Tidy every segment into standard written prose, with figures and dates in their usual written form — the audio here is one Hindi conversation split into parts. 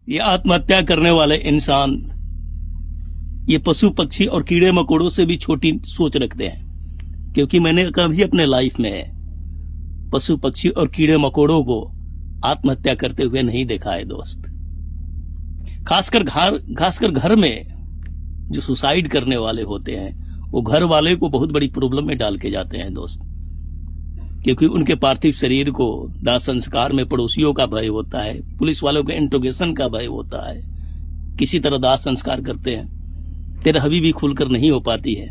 ये आत्महत्या करने वाले इंसान ये पशु पक्षी और कीड़े मकोड़ों से भी छोटी सोच रखते हैं, क्योंकि मैंने कभी अपने लाइफ में पशु पक्षी और कीड़े मकोड़ों को आत्महत्या करते हुए नहीं देखा है दोस्त। खासकर घर में जो सुसाइड करने वाले होते हैं वो घर वाले को बहुत बड़ी प्रॉब्लम में डाल के जाते हैं दोस्त, क्योंकि उनके पार्थिव शरीर को दाह संस्कार में पड़ोसियों का भय होता है, पुलिस वालों के इंट्रोगेशन का भय होता है, किसी तरह दाह संस्कार करते हैं, तेरा हबीबी खुलकर नहीं हो पाती है।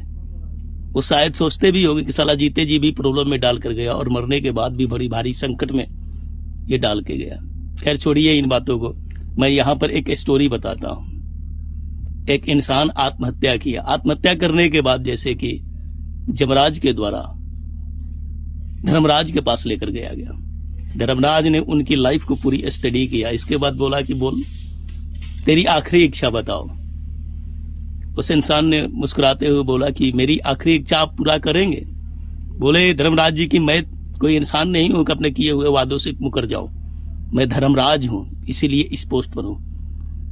वो शायद सोचते भी होंगे कि साला जीते जी भी प्रॉब्लम में डाल कर गया और मरने के बाद भी बड़ी भारी संकट में ये डाल के गया। खैर छोड़िए इन बातों को, मैं यहां पर एक स्टोरी बताता हूं। एक इंसान आत्महत्या किया। आत्महत्या करने के बाद जैसे कि जमराज के द्वारा धर्मराज के पास लेकर गया गया। धर्मराज ने उनकी लाइफ को पूरी स्टडी किया। इसके बाद बोला कि बोल तेरी आखिरी इच्छा बताओ। उस इंसान ने मुस्कुराते हुए बोला कि मेरी आखिरी इच्छा आप पूरा करेंगे? बोले धर्मराज जी की मैं कोई इंसान नहीं हूं कि अपने किए हुए वादों से मुकर जाऊं। मैं धर्मराज हूं, इसीलिए इस पोस्ट पर हूं।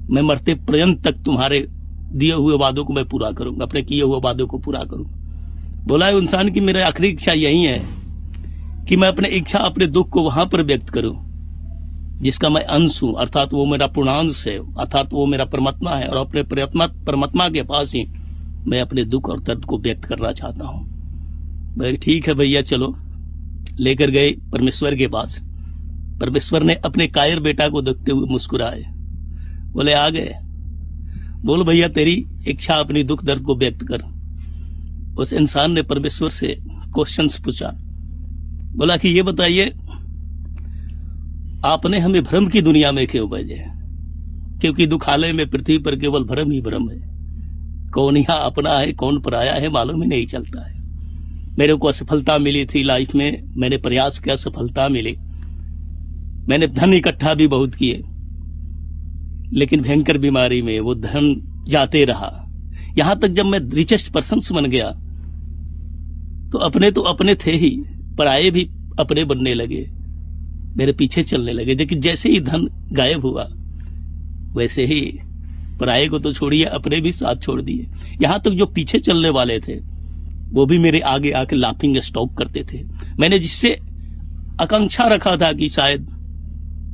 मैं मरते पर्यंत तक तुम्हारे दिए हुए वादों को मैं पूरा करूंगा, अपने किए हुए वादों को पूरा करूंगा। बोला है इंसान की मेरी आखिरी इच्छा यही है कि मैं अपने इच्छा अपने दुख को वहां पर व्यक्त करूं जिसका मैं अंश हूं, अर्थात वो मेरा पूर्णांश है, अर्थात वो मेरा परमात्मा है, और अपने परमात्मा के पास ही मैं अपने दुख और दर्द को व्यक्त करना चाहता हूं। भाई ठीक है भैया, चलो। लेकर गए परमेश्वर के पास। परमेश्वर ने अपने कायर बेटा को देखते हुए मुस्कुराए, बोले आ गए, बोल भैया तेरी इच्छा अपनी दुख दर्द को व्यक्त कर। उस इंसान ने परमेश्वर से क्वेश्चंस पूछा। बोला कि ये बताइए आपने हमें भ्रम की दुनिया में क्यों भेजे? क्योंकि दुखालय में पृथ्वी पर केवल भ्रम ही भ्रम है। कौन यहाँ अपना है कौन पराया है मालूम ही नहीं चलता है। मेरे को असफलता मिली थी लाइफ में, मैंने प्रयास किया, सफलता मिली, मैंने धन इकट्ठा भी बहुत किए, लेकिन भयंकर बीमारी में वो धन जाते रहा। यहां तक जब मैं रिचेस्ट पर्सन बन गया तो अपने थे ही, पराये भी अपने बनने लगे, मेरे पीछे चलने लगे। लेकिन जैसे ही धन गायब हुआ वैसे ही पराये को तो छोड़िए अपने भी साथ छोड़ दिए। यहां तक जो पीछे चलने वाले थे वो भी मेरे आगे आके लाफिंग स्टॉप करते थे। मैंने जिससे आकांक्षा रखा था कि शायद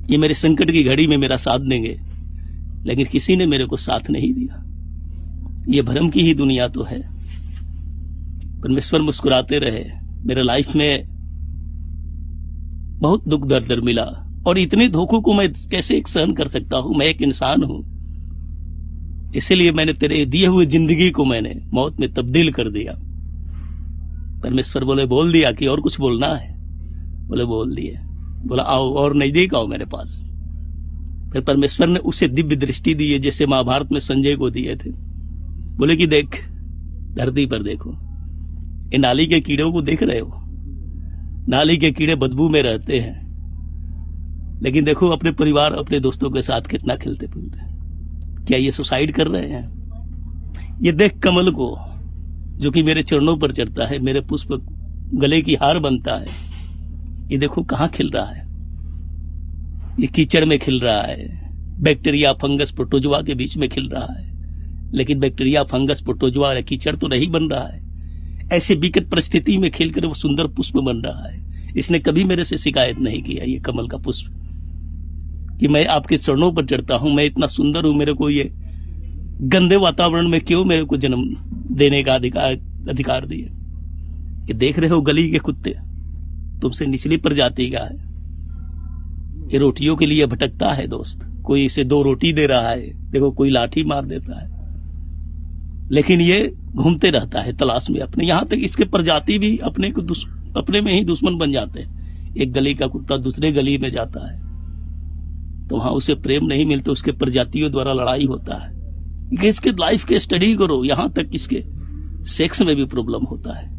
ये मेरे संकट की घड़ी में मेरा साथ देंगे, लेकिन किसी ने मेरे को साथ नहीं दिया। ये भ्रम की ही दुनिया तो है। परमेश्वर मुस्कुराते रहे। मेरे लाइफ में बहुत दुख दर्द मिला, और इतने धोखों को मैं कैसे सहन कर सकता हूं? मैं एक इंसान हूं, इसीलिए मैंने तेरे दिए हुए जिंदगी को मैंने मौत में तब्दील कर दिया। परमेश्वर बोले बोल दिया कि और कुछ बोलना है? बोले बोल दिए। बोला आओ और नजदीक आओ मेरे पास। फिर परमेश्वर ने उसे दिव्य दृष्टि दी है जैसे महाभारत में संजय को दिए थे। बोले कि देख, धरती पर देखो, ये नाली के कीड़ों को देख रहे हो? नाली के कीड़े बदबू में रहते हैं, लेकिन देखो अपने परिवार अपने दोस्तों के साथ कितना खेलते फिरते हैं। क्या ये सुसाइड कर रहे हैं? ये देख कमल को जो कि मेरे चरणों पर चढ़ता है, मेरे पुष्प गले की हार बनता है, ये देखो कहां खिल रहा है। ये कीचड़ में खिल रहा है, बैक्टीरिया फंगस प्रोटोजोआ के बीच में खिल रहा है, लेकिन बैक्टीरिया फंगस प्रोटोजोआ कीचड़ तो नहीं बन रहा है। ऐसी विकट परिस्थिति में खिलकर वो सुंदर पुष्प बन रहा है। इसने कभी मेरे से शिकायत नहीं किया, ये कमल का पुष्प, कि मैं आपके चरणों पर चढ़ता हूं, मैं इतना सुंदर हूं, मेरे को ये गंदे वातावरण में क्यों मेरे को जन्म देने का अधिकार दिए। ये देख रहे हो गली के कुत्ते, तुमसे निचली प्रजाति का है, ये रोटियों के लिए भटकता है दोस्त। कोई इसे 2 रोटी दे रहा है, देखो कोई लाठी मार देता है, लेकिन ये घूमते रहता है तलाश में अपने। यहां तक इसके प्रजाति भी अपने में ही दुश्मन बन जाते हैं। एक गली का कुत्ता दूसरे गली में जाता है तो वहां उसे प्रेम नहीं मिलता, उसके प्रजातियों द्वारा लड़ाई होता है। इसके लाइफ के स्टडी करो, यहां तक इसके सेक्स में भी प्रॉब्लम होता है।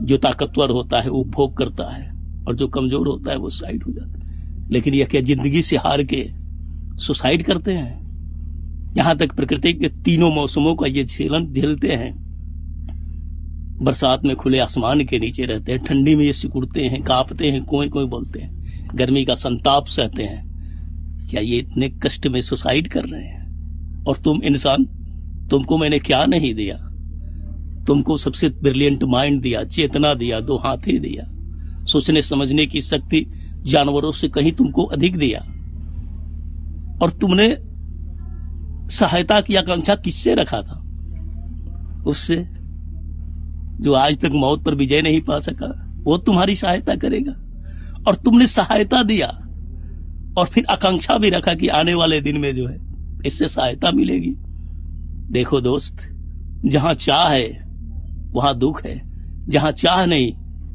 जो ताकतवर होता है वो भोग करता है, और जो कमजोर होता है वो साइड हो जाता है। लेकिन यह क्या जिंदगी से हार के सुसाइड करते हैं? यहां तक प्रकृति के तीनों मौसमों का ये झेलन झेलते हैं। बरसात में खुले आसमान के नीचे रहते हैं, ठंडी में ये सिकुड़ते हैं, कांपते हैं, कोई कोई बोलते हैं, गर्मी का संताप सहते हैं, क्या ये इतने कष्ट में सुसाइड कर रहे हैं? और तुम इंसान, तुमको मैंने क्या नहीं दिया? तुमको सबसे ब्रिलियंट माइंड दिया, चेतना दिया, 2 हाथी दिया, सोचने समझने की शक्ति जानवरों से कहीं तुमको अधिक दिया। और तुमने सहायता की आकांक्षा किससे रखा था? उससे जो आज तक मौत पर विजय नहीं पा सका, वो तुम्हारी सहायता करेगा। और तुमने सहायता दिया और फिर आकांक्षा भी रखा कि आने वाले दिन में जो है इससे सहायता मिलेगी। देखो दोस्त, जहां चाह है वहां दुख है, जहां चाह नहीं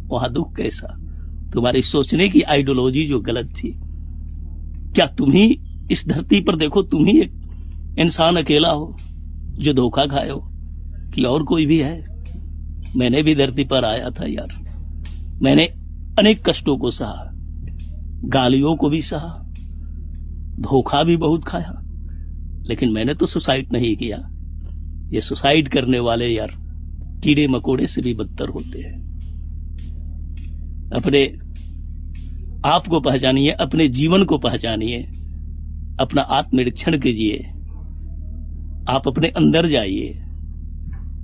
वहां दुख कैसा? तुम्हारी सोचने की आइडियोलॉजी जो गलत थी। क्या तुम ही इस धरती पर, देखो तुम ही एक इंसान अकेला हो जो धोखा खाए हो कि और कोई भी है? मैंने भी धरती पर आया था यार, मैंने अनेक कष्टों को सहा, गालियों को भी सहा, धोखा भी बहुत खाया, लेकिन मैंने तो सुसाइड नहीं किया। ये सुसाइड करने वाले यार कीड़े मकोड़े से भी बदतर होते हैं। अपने आप को पहचानिए, अपने जीवन को पहचानिए, अपना आत्मनिरीक्षण कीजिए, आप अपने अंदर जाइए,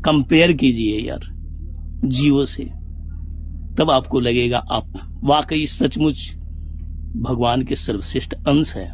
कंपेयर कीजिए यार जीवों से, तब आपको लगेगा आप वाकई सचमुच भगवान के सर्वश्रेष्ठ अंश हैं।